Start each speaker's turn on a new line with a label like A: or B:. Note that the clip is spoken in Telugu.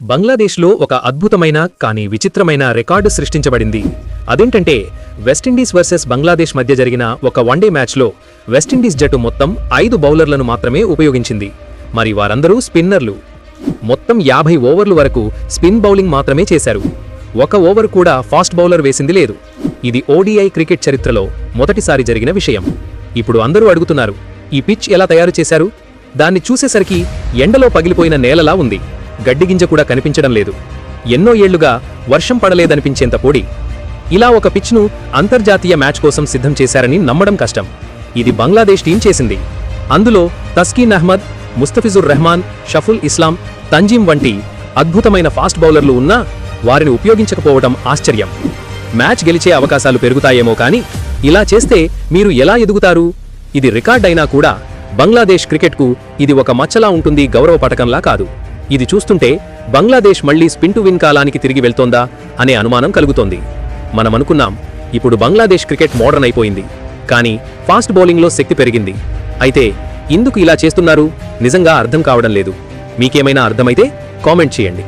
A: బంగ్లాదేశ్లో ఒక అద్భుతమైన కానీ విచిత్రమైన రికార్డు సృష్టించబడింది. అదేంటంటే వెస్టిండీస్ వర్సెస్ బంగ్లాదేశ్ మధ్య జరిగిన ఒక వన్డే మ్యాచ్లో వెస్టిండీస్ జట్టు మొత్తం 5 బౌలర్లను మాత్రమే ఉపయోగించింది. మరి వారందరూ స్పిన్నర్లు. మొత్తం 50 ఓవర్లు వరకు స్పిన్ బౌలింగ్ మాత్రమే చేశారు. ఒక ఓవర్ కూడా ఫాస్ట్ బౌలర్ వేసింది లేదు. ఇది ఓడిఐ క్రికెట్ చరిత్రలో మొదటిసారి జరిగిన విషయం. ఇప్పుడు అందరూ అడుగుతున్నారు, ఈ పిచ్ ఎలా తయారు చేశారు? దాన్ని చూసేసరికి ఎండలో పగిలిపోయిన నేలలా ఉంది. గడ్డిగింజ కూడా కనిపించడం లేదు. ఎన్నో ఏళ్లుగా వర్షం పడలేదనిపించేంత పొడి. ఇలా ఒక పిచ్ను అంతర్జాతీయ మ్యాచ్ కోసం సిద్ధం చేశారని నమ్మడం కష్టం. ఇది బంగ్లాదేశ్ టీం చేసింది. అందులో తస్కీన్ అహ్మద్, ముస్తఫిజుర్ రెహమాన్, షఫుల్ ఇస్లాం, తంజీమ్ వంటి అద్భుతమైన ఫాస్ట్ బౌలర్లు ఉన్నా వారిని ఉపయోగించకపోవడం ఆశ్చర్యం. మ్యాచ్ గెలిచే అవకాశాలు పెరుగుతాయేమో కానీ ఇలా చేస్తే మీరు ఎలా ఎదుగుతారు? ఇది రికార్డ్ అయినా కూడా బంగ్లాదేశ్ క్రికెట్కు ఇది ఒక మచ్చలా ఉంటుంది, గౌరవ పటకంలా కాదు. ఇది చూస్తుంటే బంగ్లాదేశ్ మళ్లీ స్పిన్ టు విన్ కాలానికి తిరిగి వెళ్తోందా అనే అనుమానం కలుగుతోంది. మనమనుకున్నాం ఇప్పుడు బంగ్లాదేశ్ క్రికెట్ మోడర్న్ అయిపోయింది, కానీ ఫాస్ట్ బౌలింగ్లో శక్తి పెరిగింది. అయితే ఇందుకు ఇలా చేస్తున్నారు నిజంగా అర్థం కావడం లేదు. మీకేమైనా అర్థమైతే కామెంట్ చేయండి.